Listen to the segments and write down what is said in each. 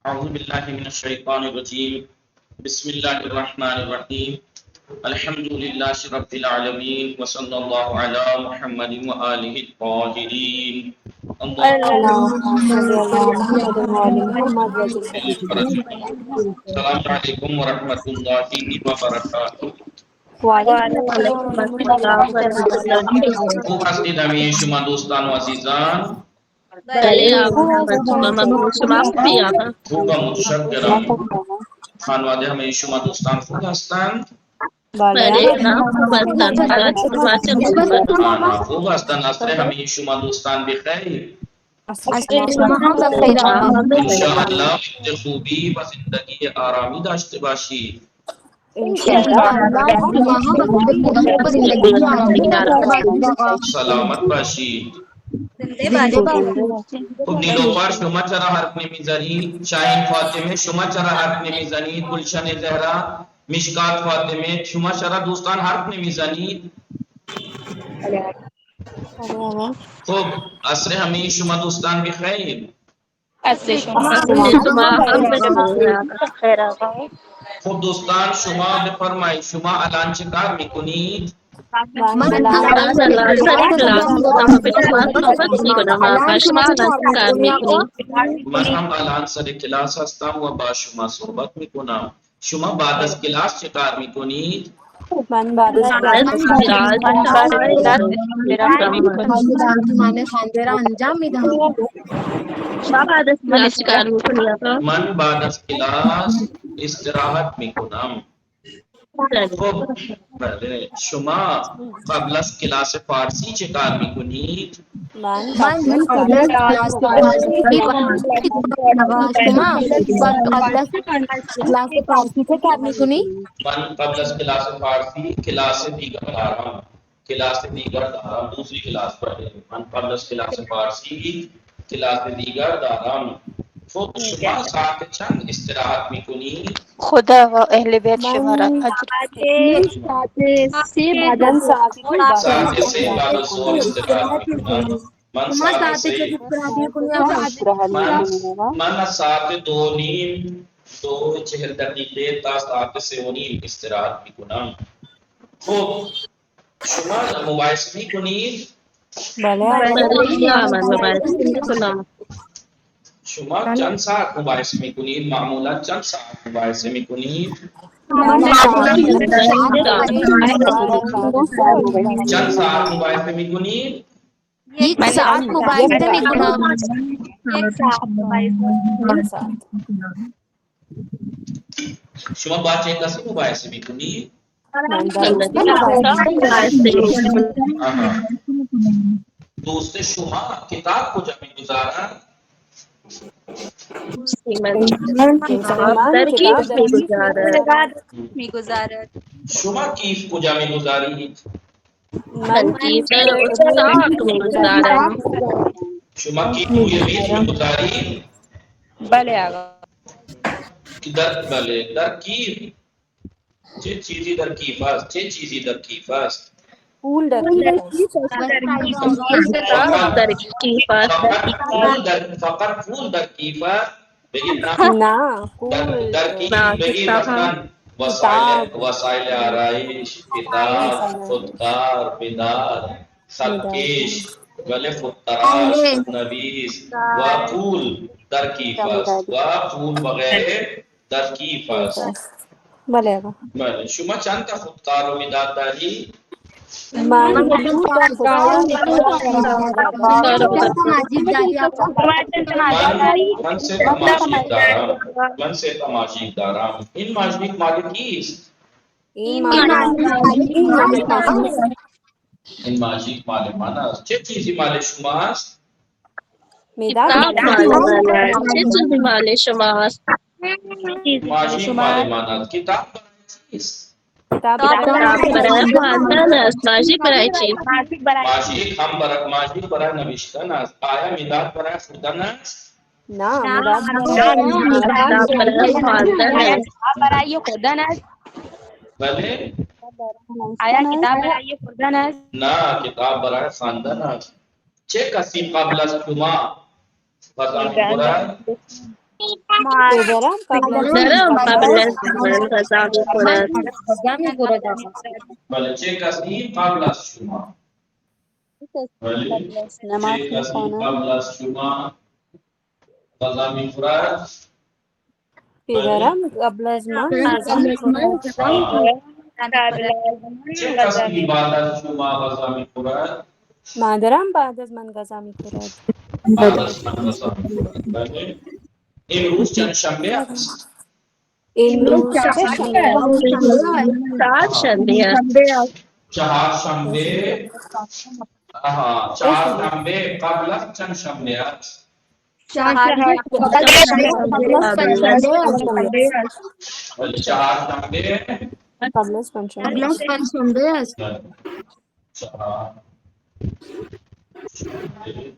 اعوذ باللہ من الشیطان الرجیم بسم اللہ الرحمن الرحیم الحمد للہ رب العالمین وصلی اللہ علی محمد وآلہ الطاہرین السلام علیکم ورحمۃ اللہ وبرکاتہ. خوب هستید همه شما دوستان و عزیزان؟ خوب متشکرم. خانواده همه شما دوستان خوب هستند؟ خوب هستند. عصر همه شما دوستان بخیر. انشاءالله وقت خوبی و زندگی آرامی داشته باشید. سلامت باشید. خب نیلوفر شما چرا حرف نمیزنید؟ شاهین فاطمه شما چرا حرف نمیزنید؟ گلشن زهرا، مشکات فاطمه شما چرا دوستان حرف نمیزنید؟ خب عصر همه شما دوستان بخیر. خب دوستان شما بفرمایید شما الان چه کار میکنید؟ من هم الان سر کلاس هستم و با شما صحبت میکنم. شما بعد از کلاس چه کار میکنید؟ من بعد از کلاس استراحت میکنم. خب بله شما قبل از کلاس فارسی چه کار میکنید؟ من قبل از کلاس فارسی چه کار میکنی؟ من قبل از کلاس فارسی کلاس دیگر دارم. کلاس دیگر دارم دوسری کلاس پڑھے. من قبل از کلاس فارسی کلاس دیگر دارم. خب شما ساعت چند استراحت میکنید؟ خدا و اهل بیت شما را ساعت 3 بعد از ظهر استراحت میکنم. من ساعت 2:40 تا ساعت 3:30 استراحت میکنم. خب شما مباحثه میکنید؟ شما چند ساعت مباحثه میکنید؟ معمولا چند ساعت مباحثه میکنید؟ چند ساعت مباحثه میکنید؟ یک ساعت مباحثه میکنم. شما با چه کسی مباحثه میکنید؟ دوست شما کتاب کجا میگذارند؟ شما کیف کجا میگذارید؟ شما کیف روی میز میگذارید؟ بله آقا. بله در کیف چه چیزی در کیف است؟ چه چیزی در کیف است؟ فقط پول در کیف است؟ بگید نه. در کیف بگید مثلا وسائل آرائش، کتاب، خودکار، بیدار، خطکش، ولی خودتراش، خودنویس و پول در کیف است و پول بغیر در کیف است. بله شما چند تا خودکار و مداد دارید؟ من صرف ماجیک دارم. این ماجیک مال کیست؟ این ماجیک مال من است. چه چیزی مال شما است؟ ماجیک مال من است. کتاب چیست؟ ماجیک برای نوشتن است. آیا مداد برای خوردن است؟ برای خوردن است. بله آیا کتاب برای خوردن است؟ نه کتاب برای خواندن است. چه کسی قبل از شما فضائل قرآن درم قبل درم قبل الزمن غزامی خورد. بله چه کسی قبل از شما بله چه کسی قبل از شما غذا میخورد پدرم قبل از من غذا میخورد. چه کسی بعد از شما غذا میخورد مادرم بعد از من غذا میخورد. بعد از من غذا میخورد بله امروز چند شنبه است امروز چه شنبه است؟ چهار شنبه است. چهار شنبه چهار شنبه قبل از چند شنبه است ولی چهار شنبه قبل از پنجشنبه. چهار شنبه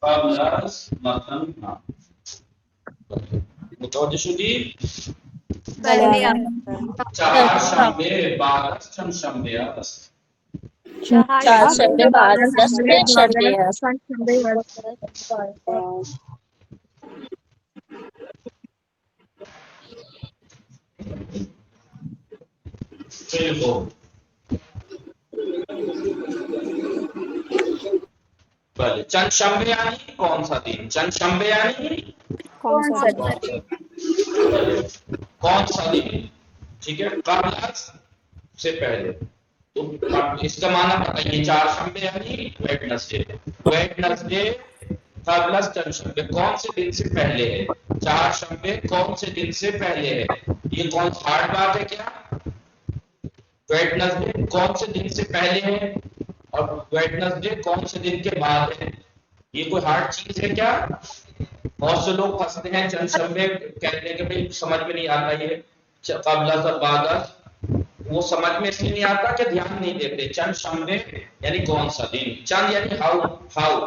قبل از مثلا متوجه شدی؟ بله. چهار شنبه بعد از چند شنبه است چهار شنبه بعد از پنج شنبه است. خیلی خوب بله چند شنبه یعنی کون سا دن چند شنبه یعنی کون سا دن؟ بله. کون سا دن ٹھیک ہے قبل از سے پہلے تو اس کا معنی بتائیے چار شنبے یعنی ویڈنسڈے قبل از چند شنبے کون سے دن سے پہلے ہے چار شنبے کون سے دن سے پہلے ہے یہ کون ہارڈ بات ہے کیا ویڈنسڈے کون سے دن سے پہلے ہے اور ویڈنسڈے کون سے دن کے بعد ہے یہ کوئی ہارڈ چیز ہے کیا بہت سے لوگ پھنستے ہیں چند شنبے کہتے ہیں کہ بھائی سمجھ میں نہیں آتا یہ قبل از اور بعد از وہ سمجھ میں اس لیے نہیں آتا کہ دھیان نہیں دیتے چند شنبے یعنی کون سا دن چند یعنی ہاؤ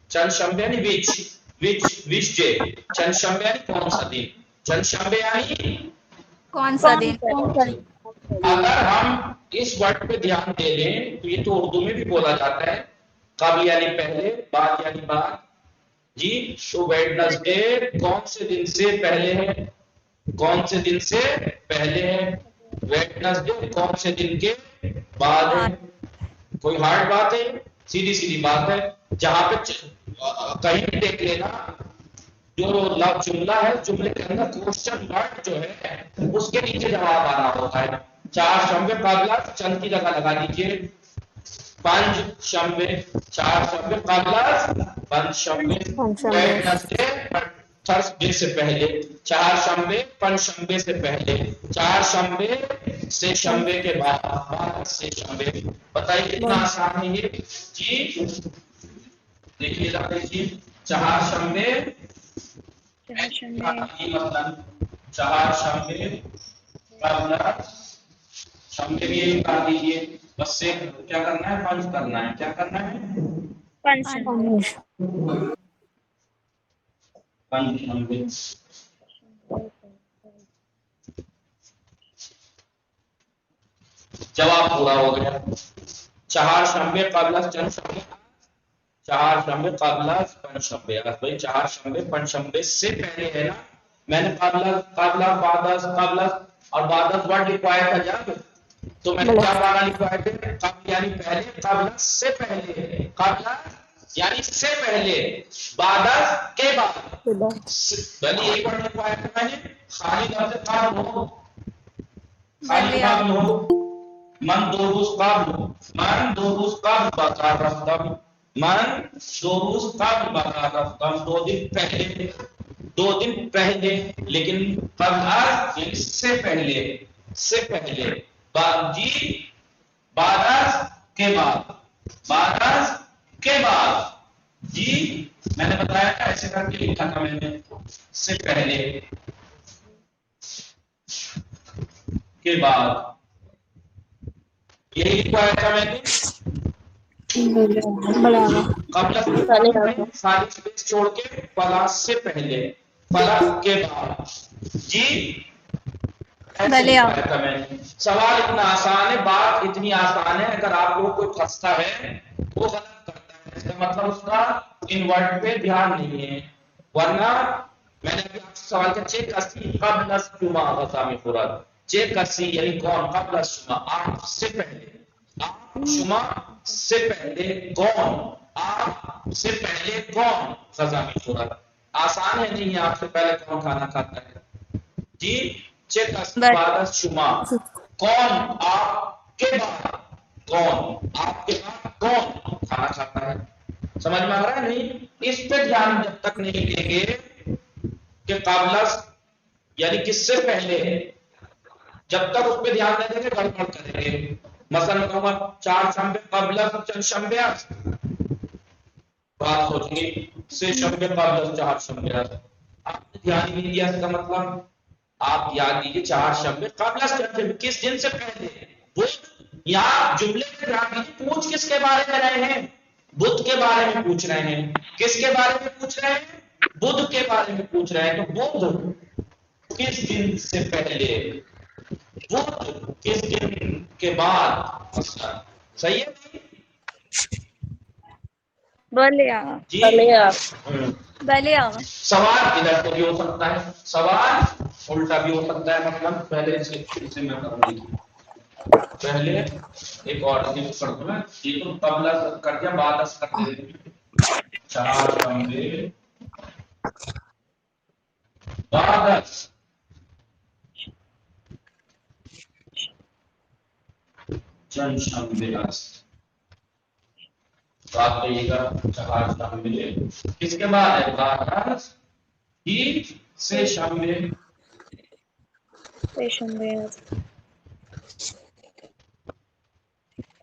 چند شنبے یعنی وچ ڈے چند شنبے یعنی کون سا دن چند شنبے یعنی کون سا دن. اگر ہم اس ورڈ پہ دھیان دے لیں تو یہ تو اردو میں بھی بولا جاتا ہے قبل یعنی پہلے بعد یعنی بعد جی تو ویڈنسڈے کون سے دن سے پہلے ہے کون سے دن سے پہلے ہے ویڈنسڈے کون سے دن کے بعد ہے کوئی ہارڈ بات ہے سیدھی سیدھی بات ہے جہاں پہ کہیں بھی دیکھ لینا جو جملہ ہے جملے کے اندر کوشچن ورڈ جو ہے اس کے نیچے جواب آنا ہوتا ہے چار شنبے قبل چند کی جگہ لگا دیجیے پنج شنبے چار شنبے قبل پنج شنبے ویڈنسڈے تھرسڈے سے پہلے چار شنبے پنج شنبے سے پہلے چار شنبے سے شنبے کے بعد سے شنبے بتائیے کتنا آسان ہے یہ جی دیکھیے دیکھیے چار شنبے چار شنبے قبل شنبے بھی یہی کر دیجیے بس سے کیا کرنا ہے پنج کرنا ہے کیا کرنا ہے پنج شنبے جواب پورا ہو گیا چار شنبے قبل چند شنبے چار شنبے قبل پنج شنبے بھائی چار شنبے پنج شنبے سے پہلے ہے نا میں نے قبل قبل اور بعد ورڈ لکھوایا تھا جب تو میں نے کیا معنی لکھوایا تھا قبل یعنی پہلے قبل سے پہلے قبل یعنی سے پہلے بعد کے بعد بھلی ایک ورڈ لکھوایا تھا میں نے خالی لفظ قبل ہو خالی قبل ہو من دو روز قبل من دو روز قبل بقا رفتم من دو روز قبل بقا رفتم دو دن پہلے لیکن قبل یعنی سے پہلے بعد جی بعد کے بعد جی میں نے بتایا تھا ایسے کر کے لکھا تھا میں نے سے پہلے کے بعد یہی لکھوایا تھا میں نے قبل ساری سپیس چھوڑ کے پلا سے پہلے پلا کے بعد جی سوال اتنا آسان ہے بات اتنی آسان ہے اگر آپ لوگ کوئی پھنستا ہے وہ غلط کرتا ہے اس کا مطلب اس کا ان ورڈ پہ دھیان نہیں ہے، ورنہ میں نے ابھی آپ سے سوال کیا، چے کسی قبل الجمعہ غزامی فراد، چے کسی یعنی کون، قبل الجمعہ آپ سے پہلے، آپ جمعہ سے پہلے کون، آپ سے پہلے کون، غزامی فراد آسان ہے نہیں ہے، آپ سے پہلے کون کھانا کھاتا ہے جی، چے کسی بعد الجمعہ کون آپ کے بعد، کون آپ کے بعد کون کھانا کھاتا ہے، سمجھ میں آ رہا ہے نہیں؟ اس پہ دھیان جب تک نہیں دیں گے کہ قابلہ یعنی کس سے پہلے، جب تک اس پہ دھیان نہیں دیں گے گڑبڑ کریں گے۔ مثلا کہوں گا چار شنبے قبل چند شنبے بات سوچیں گے سے شنبے قبل چار شنبے آپ نے دھیان نہیں دیا، اس کا مطلب آپ یاد دیجیے چار شنبے قبل چند شنبے کس دن سے پہلے، یہاں جملے میں دھیان دیجیے، پوچھ کس کے بارے میں رہے ہیں، بدھ کے بارے میں پوچھ رہے ہیں، کس کے بارے میں پوچھ رہے ہیں، بدھ کے بارے میں پوچھ رہے ہیں، تو بدھ کس دن سے پہلے، بدھ کس دن کے بعد، صحیح ہے بولے جی؟ بولے سوال ادھر سے بھی ہو سکتا ہے، سوال الٹا بھی ہو سکتا ہے، مطلب پہلے سے میں کروں گی، پہلے ایک اور چیز کر دوں میں، یہ تو قبل کر دیا بعد اس کر دے، چار شنبے بعد چند شنبے بات کہیے گا، چار شنبے کس کے بعد ہے، بعد ہی سے شنبے،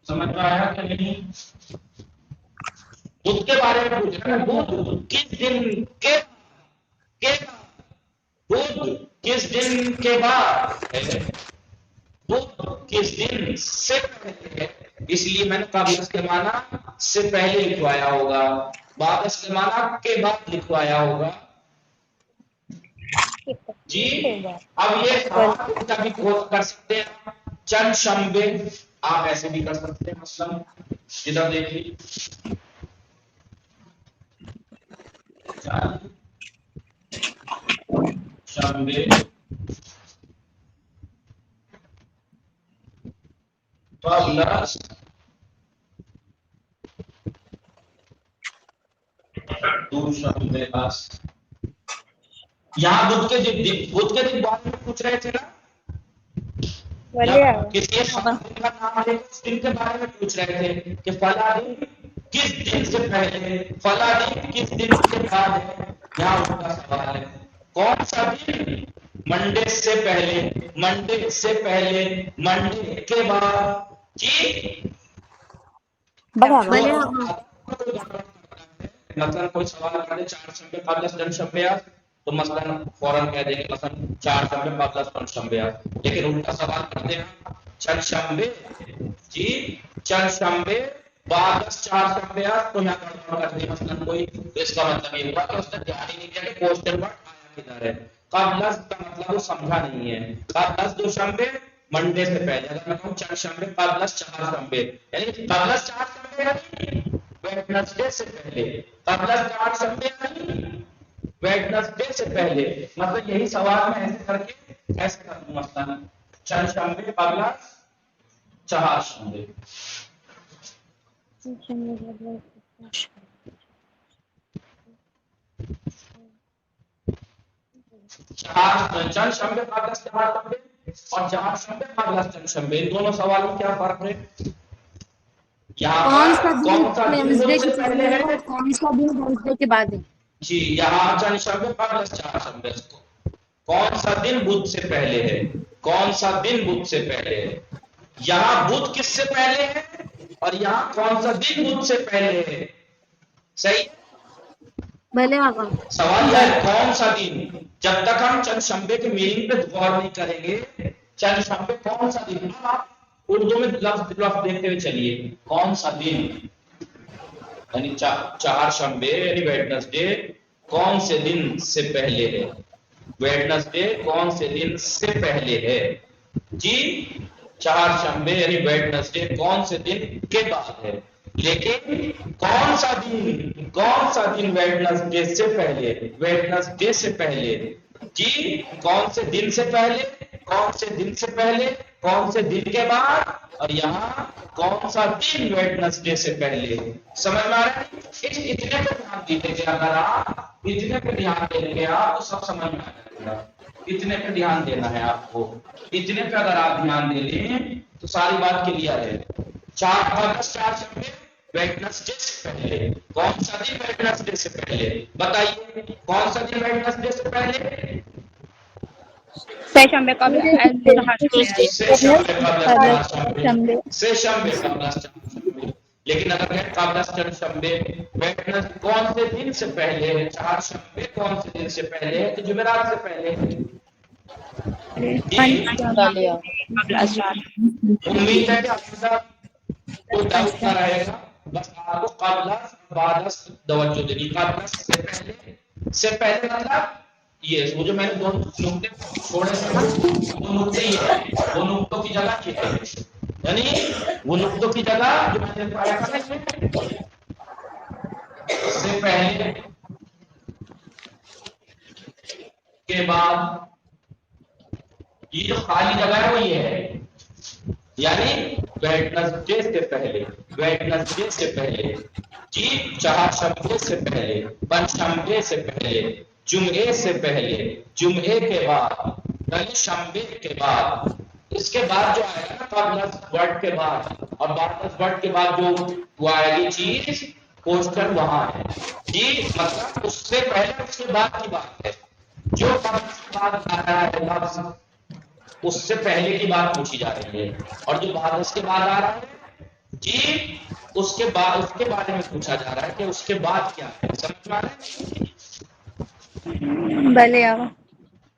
سمجھ میں آیا کہ نہیں؟ بدھ کے بارے میں پوچھ رہا ہے، بدھ کس دن کے بدھ کس دن کے بعد ہے، بدھ کس دن سے پہلے ہے، اس لیے میں نے قبل کے معنی سے پہلے لکھوایا ہوگا، بعد کے معنی کے بعد لکھوایا ہوگا جی۔ اب یہ سوال کا بھی کر سکتے ہیں، چند شنبے آپ ایسے بھی کر سکتے ہیں، مثلا ادھر دیکھیے شنبے پلس دو شنبے یہاں بدھ کے دن بارے میں پوچھ رہے تھے نا، کسی ایک دن کا نام ہے، اس دن کے بارے میں پوچھ رہے تھے کہ فلاں دن کس دن سے پہلے، فلاں دن کس دن کے بعد ہے، یہاں ان کا سوال ہے کون سا دن، منڈے سے پہلے، منڈے سے پہلے، منڈے کے بعد جی۔ مثلا کوئی سوال کرے چار شنبے قبل چند شنبے تو مثلا فوراً کہہ دیں گے مثلا چار شنبے قبل چند شنبے، لیکن الٹا سوال کرتے ہیں چند شنبے جی، چند شنبے بعد چار شنبے تو یہاں گڑبڑ کر دیں مثلا کوئی، تو اس کا مطلب یہ ہوا کہ اس نے دھیان ہی نہیں دیا کہ کوشچن ورڈ آیا کدھر ہے، قبل کا مطلب وہ سمجھا نہیں ہے، قبل دو شنبے منڈے سے پہلے، اگر میں کہوں چند شنبے قبل چار شنبے یعنی قبل چار شنبے ویڈنسڈے سے پہلے، قبل چار شنبے ویڈنسڈے سے پہلے، مطلب یہی سوال میں ایسے کر کے ایسے کر دوں، مثلا چند شنبے قبل چار شنبے، چند شنبے قبل چار شنبے اور چار شنبے قبل چند شنبے، ان دونوں سوالوں میں کیا فرق ہے؟ کون سا دن ویڈنسڈے کے پہلے ہے اور کون سا دن ویڈنسڈے کے بعد ہے جی، یہاں چند شنبے قبل چار شنبے، کون سا دن بدھ سے پہلے ہے، کون سا دن بدھ سے پہلے ہے، یہاں بدھ کس سے پہلے ہے اور یہاں کون سا دن بدھ سے پہلے ہے، صحیح؟ بھلے آقا، سوال ہے کون سا دن، جب تک ہم چند شنبے کے میننگ پہ غور نہیں کریں گے، چند شنبے کون سا دن، آپ اردو میں لفظ دیکھتے ہوئے چلیے، کون سا دن یعنی چار شنبے یعنی ویڈنسڈے کون سے دن سے پہلے ہے، ویڈنسڈے کون سے دن سے پہلے ہے جی، چار شنبے یعنی ویڈنسڈے کون سے دن کے بعد ہے، لیکن کون سا دن ویڈنسڈے سے پہلے، ویڈنسڈے سے پہلے جی، کون سے دن سے پہلے، کون سے دن سے پہلے، کون سے دن کے بعد، اور یہاں کون سا دن ویڈنسڈے سے پہلے. سمجھ میں آ رہا ہے؟ اتنے پہ دھیان دیجیے گا. اگر آپ اتنے پہ دھیان دیں گے آپ تو سب سمجھ میں آ جائے گا. اتنے پہ دھیان دینا ہے آپ کو. اتنے پہ اگر آپ دھیان دے لیں تو ساری بات کلیئر ہے. 4 اگست 4 سپٹمبر ویڈنسڈے سے پہلے. کون سا دن ویڈنسڈے سے پہلے؟ بتائیے کون سا دن ویڈنسڈے سے پہلے؟ سیشنبے قبل سیشنبے قبل شنبے. لیکن اگر ہے قبل شنبے، ویڈنسڈے کون سے دن سے پہلے ہے؟ 4 شنبے کون سے دن سے پہلے ہے؟ تو جمعرات سے پہلے. امید ہے کہ آپ کا کوئی ڈاؤٹ نہ رہے گا. بس آپ کو قبل بعد توجہ دینی. قبل سے پہلے مطلب یہ وہ جو میں نے دو نقطے چھوڑے تھے نا، وہ نقطے یہ ہیں، وہ نقطوں کی جگہ یہ ہے. یعنی وہ نقطوں کی جگہ جو میں نے پایا تھا سے پہلے کے بعد، یہ جو خالی جگہ ہے وہ یہ ہے. یعنی ویڈنسڈے سے پہلے، ویڈنسڈے سے پہلے جی، چہارشنبے سے پہلے، پنجشنبے سے پہلے، جمعے سے پہلے، جمعے کے بعد، یعنی شنبے کے بعد. اس کے بعد جو آئے گا نا قبل ورڈ کے بعد، اور بعد ورڈ کے بعد جو وہ آئے گی چیز کوشچن وہاں ہے جی. مطلب اس سے پہلے اس کے بعد کی بات ہے. جو قبل کے بعد آ رہا ہے لفظ اس سے پہلے کی بات پوچھی جا رہی ہے، اور جو بعد اس کے بعد آ رہا ہے جی اس کے بارے میں پوچھا جا رہا ہے کہ اس کے بعد کیا ہے. سمجھ میں آ رہا ہے؟ بھلے آگا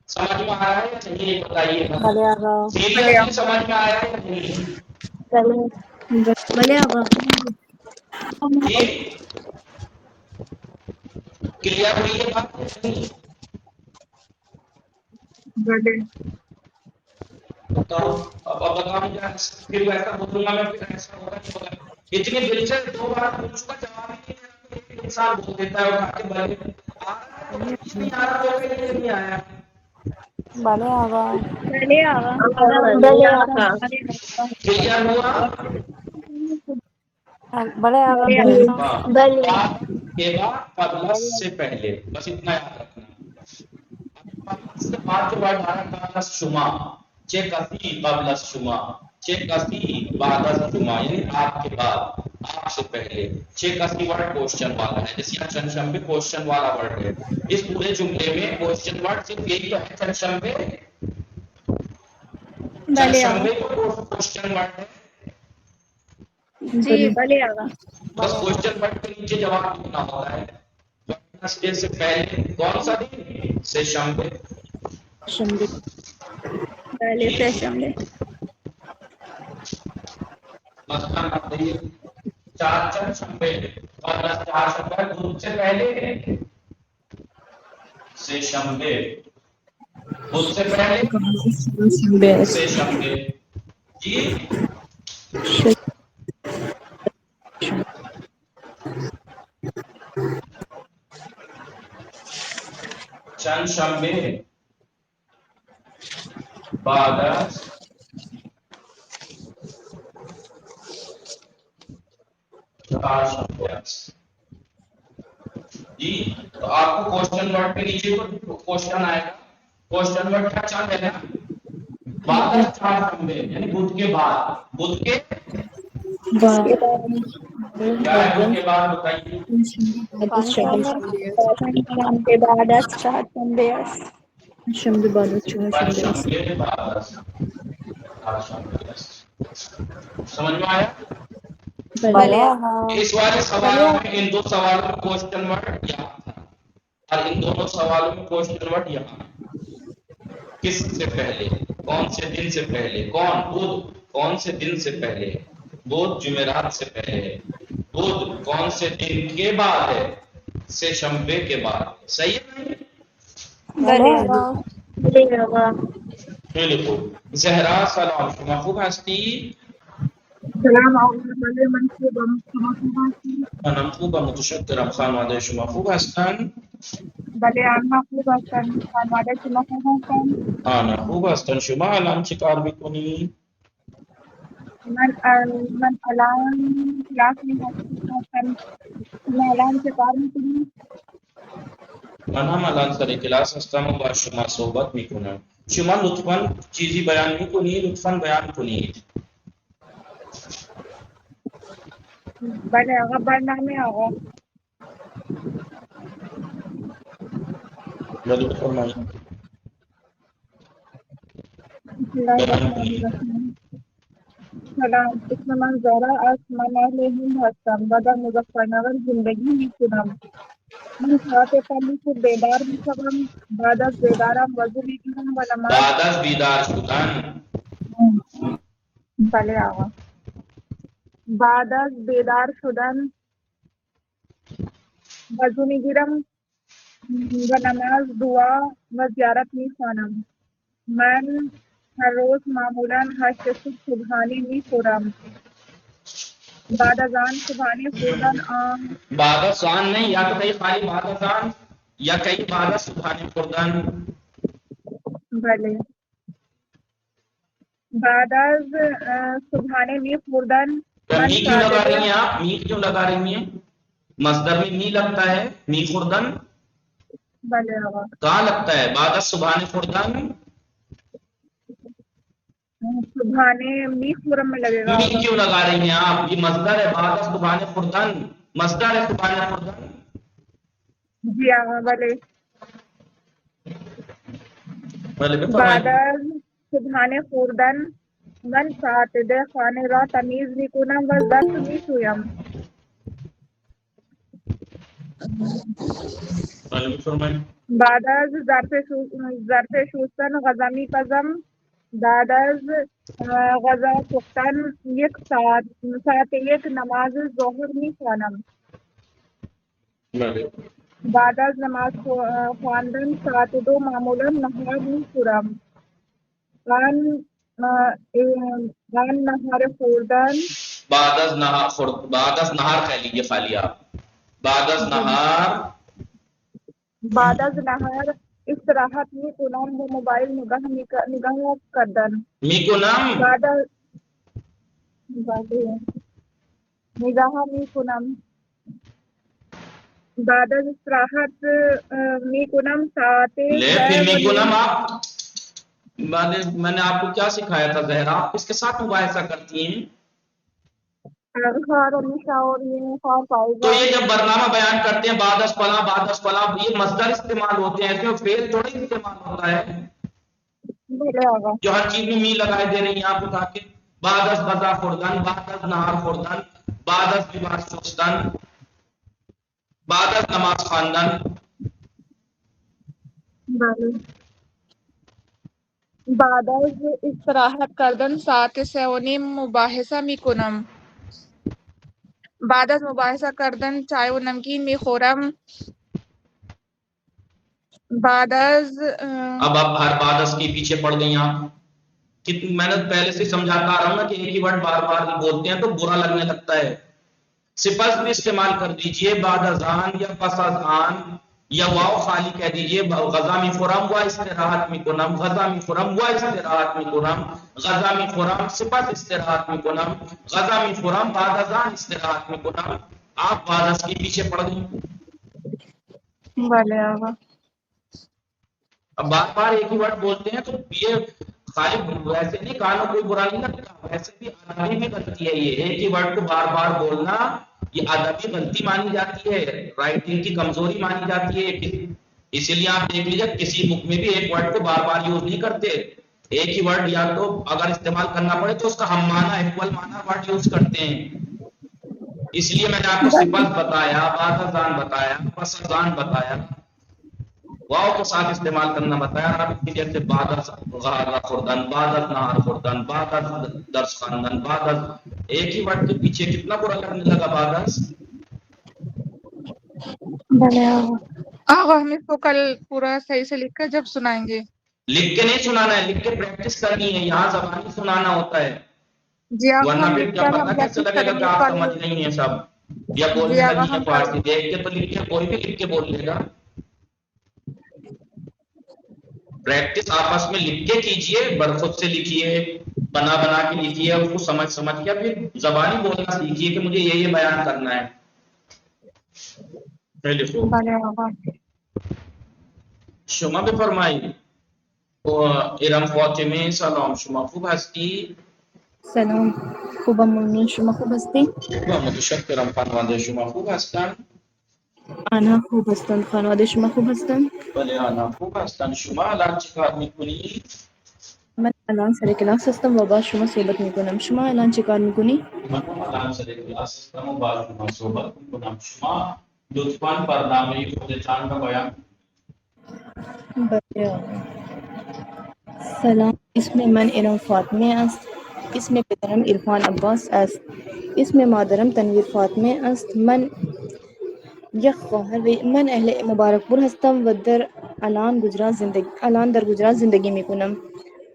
سمجھ میں آ رہا ہے یا نہیں یہ بتائیے. بھلے آگا. سیریسلی سمجھ میں آیا ہے یا نہیں؟ بھلے آگا. جی کلیئر ہوئی ہے بات یا نہیں؟ بتاؤ. اب بتاؤ مجھے. پھر ویسا بولوں گا میں، پھر ایسا ہوگا کہ ہوگا. اتنی دلچسپ 2 بار پوچھوں گا جواب ہی نہیں دیتا، ایک انسان بول دیتا ہے اٹھا کے بھلے نہیں آ رہا تو نہیں آیا. بھلے آگا. بھلے آگا کلیئر ہوا؟ بھلے آگا. بعد کے بعد قبل سے پہلے، بس اتنا یاد رکھنا. اس کے بعد جو ورڈ آ رہا ہے قبل شما، چیک اسی قبل شما، چیک اسی بعد شما، یعنی آپ کے بعد، آپ سے پہلے. چیک اسی ورڈ کوشچن والا ہے، جیسے یہاں چنشمبے کوشچن والا ورڈ ہے. اس پورے جملے میں کوشچن ورڈ صرف یہی تو ہے، چنشمبے. چنشمبے کو کوشچن ورڈ ہے جی. بھلے آگا بس. کوشچن ورڈ کے نیچے جواب لکھنا ہوتا ہے. ویڈنسڈے سے پہلے کون سا دن؟ سے شنبے. بھلے سیشنبے. مثلا آپ دیکھیے 4 شنبے اور 4 شنبے بدھ سے پہلے سے شنبے، بدھ سے پہلے سے شنبے جی. چند شنبے بعد جی. تو آپ کو کوشچن ورڈ کے نیچے کوشچن آئے گا. کوشچن ورڈ کا چند ہے نا، بعد 4 شنبے یعنی بدھ کے بعد. بدھ کے کیا ہے بدھ کے بعد بتائیے. کے بعد 4 شنبے. شنبے بعد 4 شنبے بعد 4 شنبے. سمجھ میں آیا؟ بھلے آگا. اس والے سوالوں میں ان 2 سوالوں میں کوشچن ورڈ یہاں تھا، اور ان دونوں سوالوں میں کوشچن ورڈ یہاں. کس سے پہلے، کون سے دن سے پہلے، بدھ کون سے دن سے پہلے، بدھ جمعرات سے پہلے، بدھ کون سے دن کے بعد ہے، سے شنبے کے بعد. صحیح ہے؟ بھلے آگا. بالکل. زہرا سلام، شما خوب هستی؟ سلام على منصوبة منصوبة متشكرة خان وعديش مفهوم هستن بله عن مطلوبة خانواده که مفهوم هستن خوب هستن. شما الان چی کار میکنی؟ من الان کلاس می هستم. شما الان چه کار میکنی؟ من هم الان سر کلاس هستم و با شما صحبت میکنم. شما لطفاً چیزی بیان میکنی، لطفاً بیان کنید. بله آقا، برنامه آقا. بله بفرمایید. بسم الله الرحمن الرحیم. سلام، اسم من زارا است. من اهل هند هستم و در مظفرنگار زندگی میکنم. من ساعت قبلی که بیدار میشوم، بعد از بیدارم وضو میگیرم و نماز. بعد از بیدار شدن. بله آقا. بعد از بیدار شدن وضو میگیرم و نماز، دعا و زیارت میخوانم. من هر روز معمولا 8 صبح صبحانه میخورم. بعد از آن صبحانه خوردن بعد از آن نہیں، یا تو کہیں خالی بعد از آن یا کہیں بعد از صبحانه خوردن. بله. بعد از صبحانه میخوردن. می کیوں لگا رہی ہیں آپ؟ می کیوں لگا رہی ہیں؟ مصدر میں می لگتا ہے، می خوردن. بله آقا. کہاں لگتا ہے؟ بعد از صبحانه خوردن. صبحانه میخورم میں لگے گا. می کیوں لگا رہی ہیں آپ؟ یہ مصدر ہے، بعد از صبحانه خوردن مصدر ہے صبحانه خوردن. جی آقا. بله. بعد از صبحانه خوردن من ساعت خانه را تمیز میکنم و ظرف میشویم. بعد از ظرف شستن غذا میپزم. بعد از غذا پختن 1 ساعت 1 نماز ظهر میخوانم. بعد از نماز خواندن ساعت 2 معمولا نهار میخورم. آن نهار خوردن. بعد از نهار کہہ لیجیے خالی آپ. بعد از نهار. بعد از نهار استراحت میکنم و موبایل نگاه کردن. میکنم. بعد از نگاه میکنم. بعد از استراحت میکنم ساعت. پھر میکنم آپ. میں نے آپ کو کیا سکھایا تھا زہرا؟ آپ کس کے ساتھ مباحثہ کرتی ہیں؟ تو یہ جب برنامہ بیان کرتے ہیں بعد از فلاں بعد از فلاں، یہ مصدر استعمال ہوتے ہیں، اس میں فعل تھوڑی استعمال ہوتا ہے جو ہر چیز میں می لگائے دے رہی ہیں آپ اٹھا کے. بعد از غذا خوردن، بعد از نہار خوردن، بعد از لباس شستن، بعد از نماز خواندن. بعد از استراحت کردن ساعت 3:30 مباحثه میکنم. بعد از مباحثه کردن چای و نمکین میخورم. بعد از اب آپ ہر بعد از کے پیچھے پڑ گئی آپ. میں نے پہلے سے سمجھاتا آ رہا ہوں نا کہ ایک ہی ورڈ بار بار بولتے ہیں تو برا لگنے لگتا ہے. صفت بھی استعمال کر دیجئے، بعد از آن یا پس از آن، یا واو خالی کہہ دیجئے. غذا میخورم و استراحت میکنم، غذا میخورم و استراحت میکنم، غذا میخورم صفت استراحت میکنم، غذا میخورم بعد از آن استراحت میکنم. آپ بعد از کے پیچھے پڑ گئی. بھلے آقا. اب بار بار ایک ہی ورڈ بولتے ہیں تو یہ خالی ویسے نہیں، کانوں کوئی برا نہیں لگتا، ویسے بھی ادبی بھی غلطی ہے. یہ ایک ہی ورڈ کو بار بار بولنا یہ ادبی غلطی مانی جاتی ہے، رائٹنگ کی کمزوری مانی جاتی ہے. اسی لیے آپ دیکھ لیجیے کسی بک میں بھی ایک ورڈ کو بار بار یوز نہیں کرتے. ایک ہی ورڈ یا تو اگر استعمال کرنا پڑے تو اس کا ہم معنی ایکول معنی ورڈ یوز کرتے ہیں. اس لیے میں نے آپ کو صفت بتایا، بعد از آن بتایا، پس از آن بتایا، واو کے ساتھ استعمال کرنا بتایا. عربی کی جیسے بعد از غذا خوردن، بعد از نہار خوردن، بعد از درس خواندن، بعد از ایک ہی ورڈ کے پیچھے کتنا برا لگنے لگا بعد از. بھلے آقا ہم اس کو کل پورا صحیح سے لکھ کر جب سنائیں گے. لکھ کے نہیں سنانا ہے، لکھ کے پریکٹس کرنی ہے. یہاں زبانی سنانا ہوتا ہے. جی آقا ورنہ ہم پھر لکھ کیا کر ہم پتہ کیسے پریکٹس لگے کریں گا کہ گے آپ کل. سمجھ نہیں ہے سب، یا جی بولنے آقا لگی ہیں ہم کل. فارسی، دیکھ کے تو لکھ کے کوئی بھی لکھ کے بول لے گا. پریکٹس آپس میں لکھ کے کیجئے، برخود سے لکھیے، بنا بنا کے لکھیے، اس کو سمجھ سمجھ کے پھر زبانی بولنا سیکھیے کہ مجھے یہ بیان کرنا ہے. لکھو بھلے آقا. شما بفرمایی. ارم فاطمه سلام، شما خوب هستی؟ سلام، خوبم ممنون. شما خوب هستی؟ خوبم، متشکرم. خانواده شما خوب هستن؟ آنها خوب هستند. خانواده شما خوب هستند؟ بله آنها خوب هستن. شما الان چی کار میکنی؟ من الان سر کلاس هستم و با شما صحبت میکنم. شما الان چه کار میکنی؟ من الان سر کلاس هستم و با شما صحبت میکنم. شما لطفاً برنامه خودتان را بیان. بله آقا. سلام، اسم من ارم فاطمه است. اسم پدرم عرفان عباس است. اسم مادرم تنویر فاطمه است. من اهل مبارکپور هستم و الان در گجرات زندگی میکنم.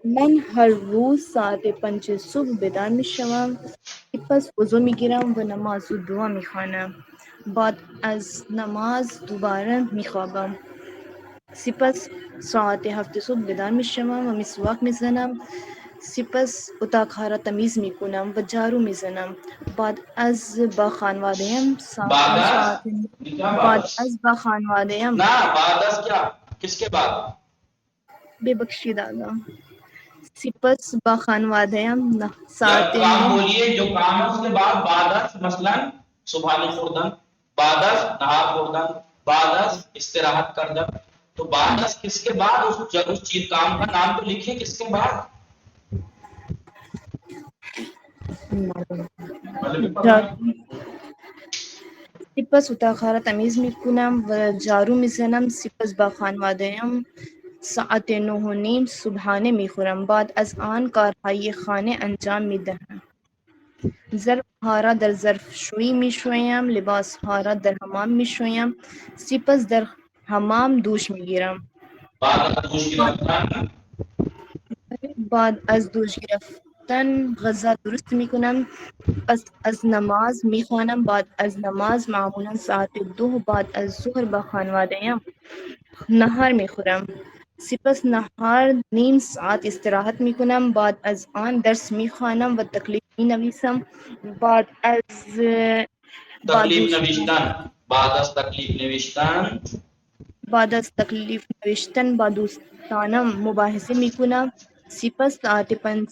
من هر روز ساعت 5 صبح بیدار میشوم. سپس وضو میگیرم و نماز و دعا میخوانم. بعد از نماز دوباره میخوابم. سپس ساعت 7 صبح بیدار میشوم و مسواک میزنم. سپس اتاق را تمیز میکنم و جارو میزنم. بعد از با خانواده‌ام بعد ساعت از کیا بعد بعد از از با خانواده‌ام نه بعد از کیا کس کے بعد؟ ببخشید آقا. سپس با خانواده‌ام یا ساعت کام 9 بولیے جو کام ہے اس کے بعد از مثلا صبح خوردن، بعد از نہار خوردن، بعد از استراحت کردن. تو بعد از کس کے بعد اس چیز کام کا نام تو لکھیں کس کے بعد. جا- سپس اتاق را تمیز میکنم و جارو میزنم. سپس با خانواده‌ام ساعت 9:30 صبحانه میخورم. بعد از آن کارهای خانه انجام میدهم. ظرفها را در ظرفشویی میشویم. لباسها را در حمام میشویم. سپس در حمام دوش میگیرم. بعد از دوش گرفتن بعد از دوش گرفتن غذا درست میکنم. پس از نماز میخوانم. بعد از نماز معمولا ساعت 2 بعد از ظهر با خانواده‌ام نهار میخورم. سپس نهار نیم ساعت استراحت میکنم. بعد از آن درس میخوانم و تکلیف مینویسم. بعد از بعد تکلیف دوستان نوشتن، بعد از تکلیف نوشتن بعد از تکلیف نوشتن با دوستانم مباحثه میکنم. سپس ساعت 5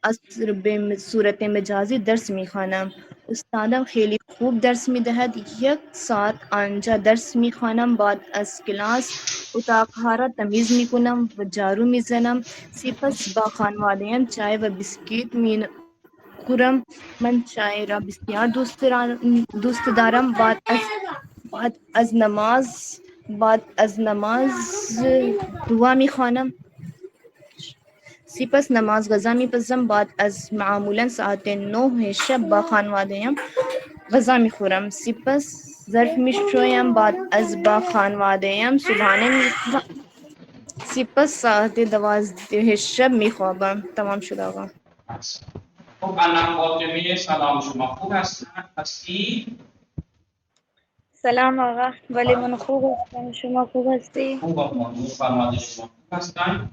عصر به صورت مجازی درس میخوانم. استادم خیلی خوب درس میدهد. 1 ساعت آنجا درس میخوانم. بعد از کلاس اتاقها را تمیز میکنم و جارو میزنم. سپس با خانواده‌ام چای و بسکیت میخورم. من چای را بسیار دوست دارم. بعد از نماز دعا میخوانم. سپس نماز غذا میپزم. بعد از معمولا ساعت 9 شب با خانواده‌ام غذا میخورم. سپس ظرف میشویم. بعد از با خانواده‌ام صبحانه میخورم. سپس ساعت 12 شب میخوابم. تمام شد آقا. خب الان فاطمه سلام، شما خوب هستی؟ سلام آقا. ولی من خوب هستم. شما خوب هستی؟ خوبم ممنون. خانواده شما خوب هستن؟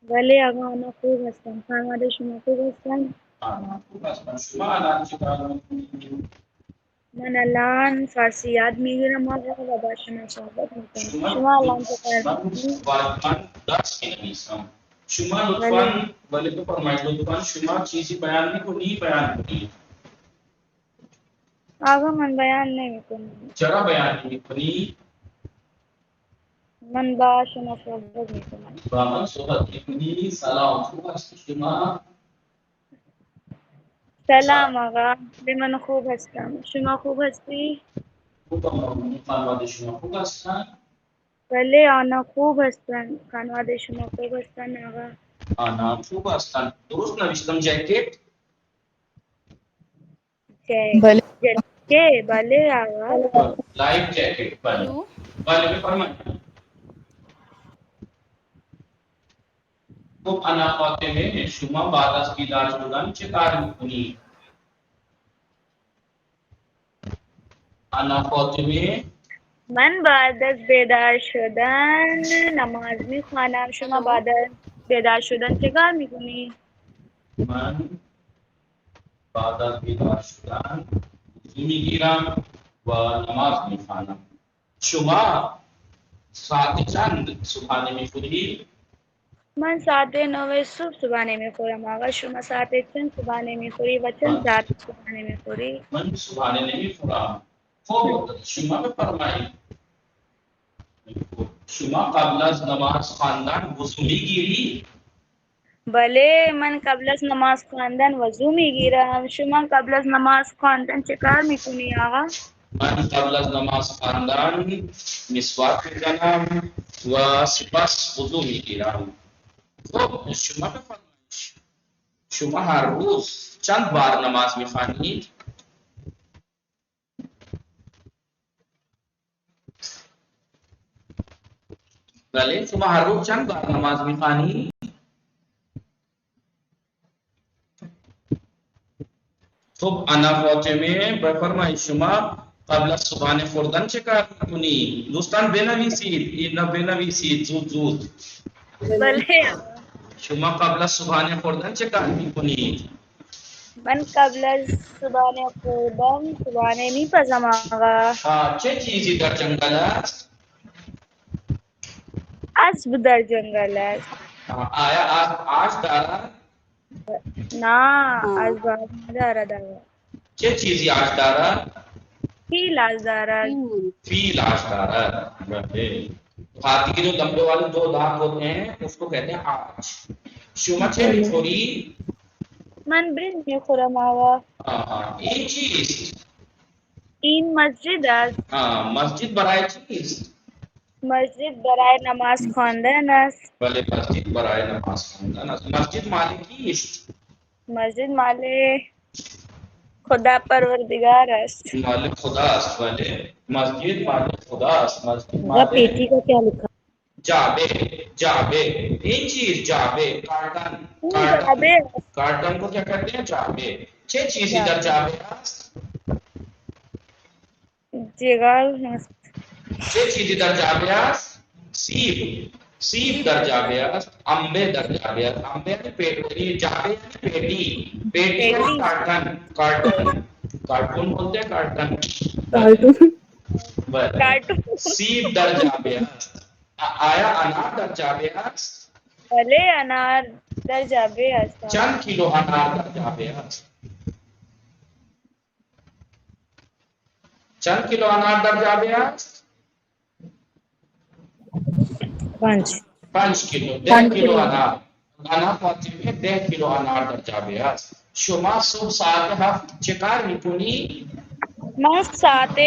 ولی آقا من خوب هستم. خانواده شما خوب هستن؟ خوب هستن. شما الان چی کار میکنید؟ من الان فارسی یاد میگیرم آقا و با شما صحبت میکنم. شما شما الان چه کار من میکنی؟ درس می‌نویسم. شما ولی لطفاً ولی بفرمایید لطفاً شما چیزی بیان میکنی بیان کنید. آقا من بیان نمیکنم. چرا بیان نمی‌کنی؟ من با شما صحبت میکنم. با من صحبت می‌کنی. سلام، خوب هستی شما؟ سلام آقا. ولی من خوب هستم. شما خوب هستی؟ خوبم ممنون. خانواده شما خوب هستن؟ ولی آنها خوب هستن. خانواده شما خوب هستن آقا؟ آنها خوب هستن. درست نوشتم جکت؟ بله. که بله آقا. لایف جکت. بله بله بفرمایید. خب انا فاطمه شما بعد از بیدار شدن چه کار میکنی؟ انا فاطمه من بعد از بیدار شدن نماز میخوانم. شما بعد از بیدار شدن چه کار میکنی؟ من بعد از بیدار شدن وضو میگیرم و نماز میخوانم. شما ساعت چند صبحانه میخوری؟ من ساعت 9 صبح صبحانه میخورم آقا. شما ساعت چند صبحانه میخوری و چند ساعت صبحانه میخوری؟ من صبحانه نمیخورم. خب شما بفرمایید شما قبل از نماز خواندن وضو میگیری؟ بله من قبل از نماز خواندن وضو میگیرم. شما قبل از نماز خواندن چه کار میکنی آقا؟ من قبل از نماز خواندن مسواک میزنم و سپس وضو میگیرم. خب شما بفرمایید شما هر روز چند بار نماز میخوانید؟ بله شما هر روز چند بار نماز میخوانی؟ خب انا فاطمه بفرمایید شما قبل از صبحانه خوردن چه کار میکنی؟ دوستان بنویسید، اینا بنویسید زود زود. بله شما قبل از صبحانه خوردن چه کار میکنید؟ من قبل از صبحانه خوردن صبحانه میپزم آقا. چه چیزی در جنگل است؟ اسب در جنگل است. آیا آج دارد؟ نه از باز ندارد آقا. چه چیزی آج دارد؟ فیل از دارد. فیل آج دارد. بله. ہاتھی کے جو لمبے والے دو دانت ہوتے ہیں اس کو کہتے ہیں آج. شما چه میخوری؟ من برنج میخورم آقا. این چیست؟ این مسجد است. مسجد برای چیست؟ مسجد برای نماز خواندن است. بله مسجد برای نماز خواندن است. مسجد مال کیست؟ مسجد مال خدا پروردگار است. مال خدا است. بله مسجد مال خدا است. مسجد آقا مال پیٹی کا کیا لکھا؟ جعبه. جعبه این چیز جعبه کارتن. جعبه. کارتن کو کیا کہتے ہیں؟ جعبه. چه چیزی در جعبه است؟ جگال چه چیزی در جعبه است؟ سیب. سیب در جعبه است. انبه در جعبه است. انبه یعنی پیٹی. جعبه یعنی پیٹی. پیٹی یعنی کارٹن. کارٹن کارٹون بولتے ہیں کارٹن. کارٹون. سیب در جعبه است. آیا انار در جعبه است؟ بله انار در جعبه است. چند کیلو انار در جعبه است؟ چند کیلو انار در جعبه است؟ 5 کیلو. 10 کیلو انار. انا فاطمه 10 کیلو انار در جعبه است. شما صبح ساعت 7 چه کار میکنی؟ من ساعت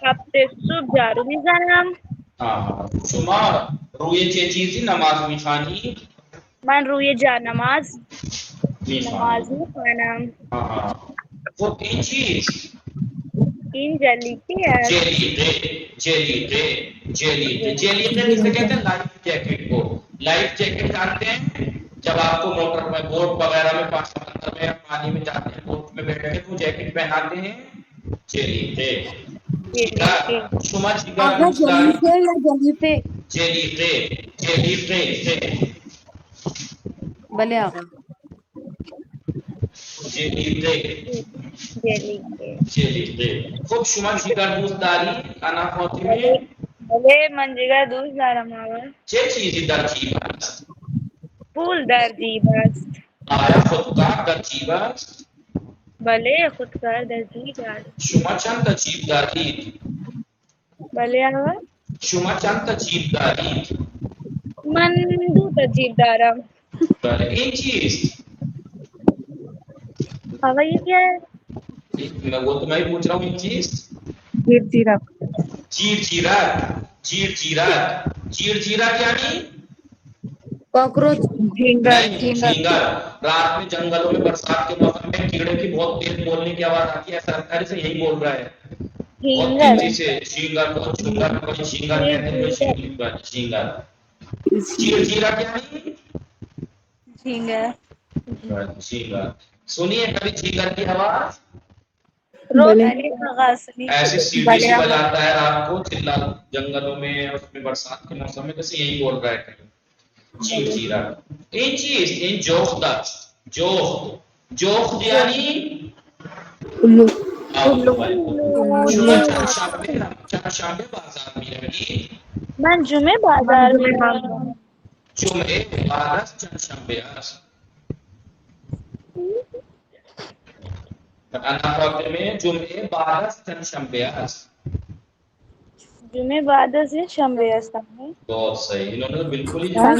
7 صبح جارو میزنم. شما روی چه چیزی نماز میخوانی؟ من روی جانماز نماز میخوانم. خب این چیست؟ این جلیقه است. جلیقه جسے کہتے ہیں لائف جیکٹ کو. لائف جیکٹ جانتے ہیں جب آپ کو موٹر میں بوٹ وغیرہ میں سمندر میں پانی میں جاتے ہیں بوٹ میں بیٹھ کے تو جیکٹ پہناتے ہیں. جلیقه. شما چیکار می‌کنید؟ جلیقه. بله آقا. جلیقه. خب شما جگر دوست داری انا فاطمه؟ بله من جگر دوست دارم آقا. چه چیزی در جیب است؟ پول در جیب است. آیا خودکار در جیب است؟ بله خودکار در جیب است. شما چند تا جیب دارید؟ بله آقا. شما چند تا جیب دارید؟ من 2 تا جیب دارم. بله این چیست؟ آقا یہ کیا ہے؟ وہ تو میں پوچھ رہا ہوں این چیست؟ چیرچیرک یعنی کاکروچ. جھینگر. رات میں جنگلوں میں برسات کے موسم میں کیڑے کی بہت تیز بولنے کی آواز آتی ہے. ایسا لگتا ہے جیسے یہی بول رہا ہے بہت تیزی سے. شینگر کو چنگر کو شینگر کہتے ہیں. شینگر. چیرچیرک یعنی جھینگر جھینگر. سنیے کبھی جھینگر کی آواز پہلی آغاز سنی ایسے سیڑھی سے بجاتا ہے رات کو چلا جنگلوں میں اس میں برسات کے موسم میں جیسے یہی بول رہا ہے کہیں چیخ چیرا این چیز این جوخ دا جوخ یعنی الو شما چند شنبه بازار میروی من جمعه بازار میرم جمعه بعد از چند شنبه است انا فاطمه جمعه بعد از چند شنبه است جمعه بعد از یک شنبه هستم بہت صحیح انہوں نے بالکل ہی جمعه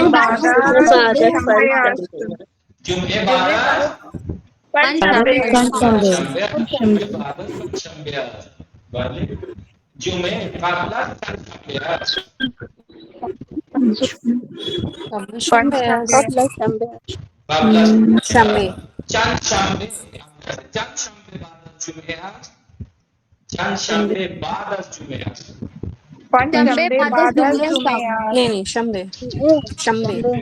بعد جمعه بعد پنج شنبه شنبه بعد از چند شنبه است بله جمعه قبل از چند شنبه است قبل از چند شنبه بعد از جمعه است چند شنبه بعد از جمعه است شنبه بعد از جمعه نہیں شمبے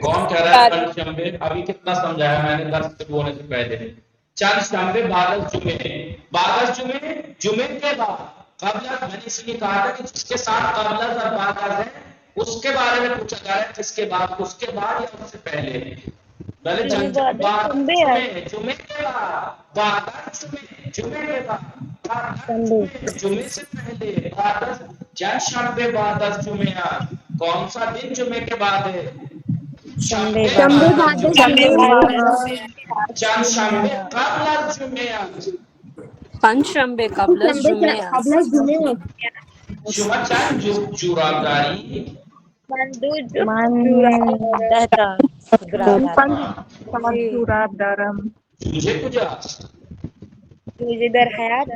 کون کہہ رہا ہے چند شنبے ابھی کتنا سمجھایا میں نے درس سے بولنے سے پہلے چند شنبے بعد از جمعے جمعے کے بعد قبل از میں نے اس لیے کہا تھا کہ جس کے ساتھ قبل از اور بعد از ہے اس کے بارے میں پوچھا جا رہا ہے کس کے بعد اس کے بعد یا اس سے پہلے پہلے چند بعد جمعے کے بعد بعد از جمعے کے بعد جمعے سے پہلے بعد از چند شنبے بعد از جمعہ کون سا دن جمعے کے بعد ہے شنبے چند شنبے قبل از جمعہ پنج شنبے قبل از جمعے شما چند جورابداری من دو جوراب دارم جوجه کجاست جوجه در حیات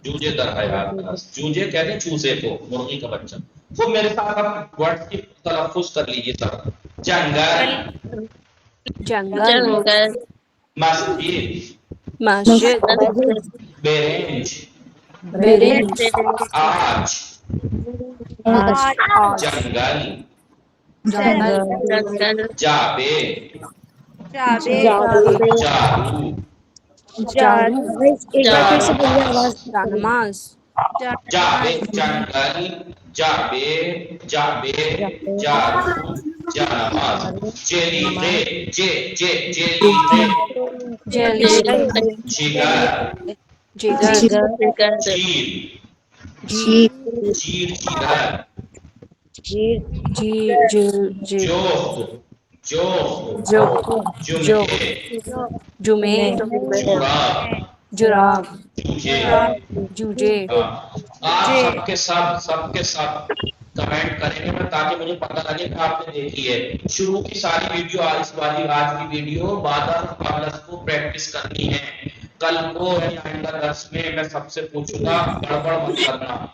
جوجه در حیات است جوجه کہتے ہیں چوزے کو مرغی کا بچہ تو میرے ساتھ آپ ورڈ کی تلفظ کر لیجیے سب جنگل مسجد برنج آج جنگل جابے جارو نماز جابے جنگل جابے جارو جانماز جیلی جگر جمعے جراب جوجے آپ سب کے ساتھ کمنٹ کریں گے تاکہ مجھے پتہ لگے کہ آپ نے دیکھی ہے شروع کی ساری ویڈیو آج کی ویڈیو بعد قبل کو پریکٹس کرنی ہے کل کو یعنی آئندہ درس میں میں سب سے پوچھوں گا گڑبڑ مت کرنا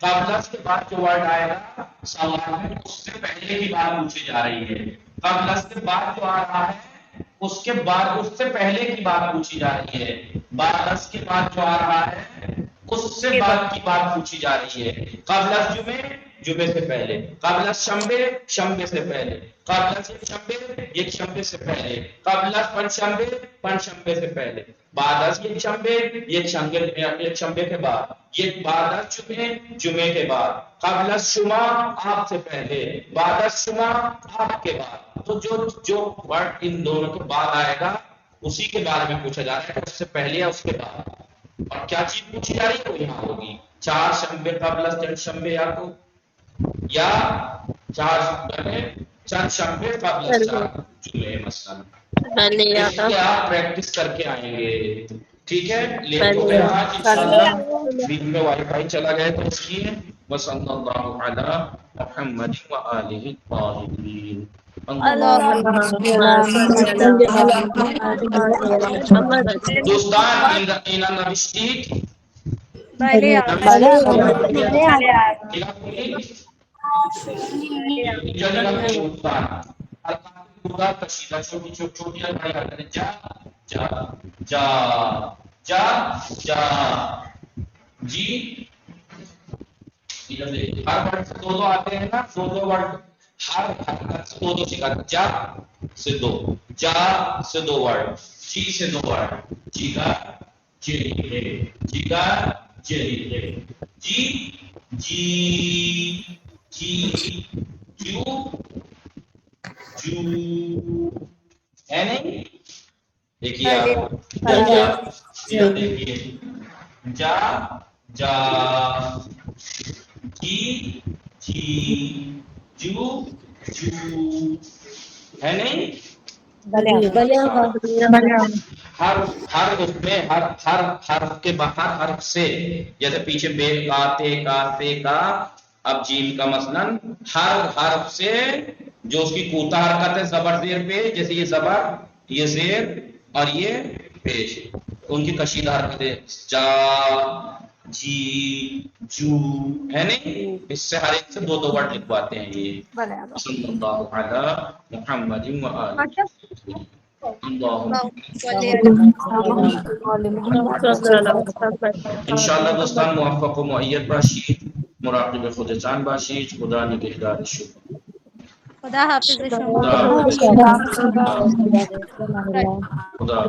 قبل کے بعد جو ورڈ آئے گا سوال میں اس سے پہلے کی بات پوچھی جا رہی ہے قبل کے بعد جو آ رہا ہے اس کے بعد اس سے پہلے کی بات پوچھی جا رہی ہے بعد کے بعد جو آ رہا ہے اس سے بعد کی بات پوچھی جا رہی ہے قبل جمعے سے پہلے قبل شنبے سے پہلے قبل ایک شنبے سے پہلے قبل پنجشنبے سے پہلے بعد ایک شنبے کے بعد یہ بعد جمعے کے بعد قبل شما آپ سے پہلے بعد شما آپ کے بعد تو جو ورڈ ان دونوں کے بعد آئے گا اسی کے بارے میں پوچھا جا رہا ہے اس سے پہلے یا اس کے بعد اور کیا چیز پوچھی جا رہی ہے وہ یہاں ہوگی چار شنبے قبل چند شنبے یا چند شنبے قبل جمعے مثلا آپ پریکٹس کر کے آئیں گے ٹھیک ہے لیٹ ہو گیا آج انشاءاللہ بیچ میں وائی فائی چلا گیا تو اس لیے وصلی اللہ علی محمد وآلہ الطاہرین دوستان این نوشتید چھوٹی چھوٹی جی ہر ورڈ سے دو آتے ہیں نا دو ورڈ ہر حرکت سے دو سکھا، جا سے دو، جا سے دو ورڈ، جی سے دو ورڈ، جیگا جیلے، جیگا جیلے، جی جی جی، جو جو ہے نہیں؟ دیکھیے آپ، دیکھیے آپ، یہ دیکھیے، جا جا، جی جی، جو جو ہے نہیں؟ ہر ہر اس میں ہر ہر حرف کے باہر حرف سے، جیسے پیچھے بے کا تے کا تے کا، اب جیم کا مثلاً ہر حرف سے جو اس کی کوتا حرکت ہے زبر زیر پہ، جیسے یہ زبر، یہ زیر اور یہ پیش، ان کی کشیدہ حرکتیں، جا جی جو ہے نہیں؟ اس سے ہر ایک سے دو دو ورڈ لکھواتے ہیں یہ. صلی اللہ علی محمد و آلہ اللہم. انشاءاللہ دوستان موفق و مؤید باشید، مراقب خود جان باشید. خدا نگهدار شما. خدا حافظ شما. خدا حافظ. خدا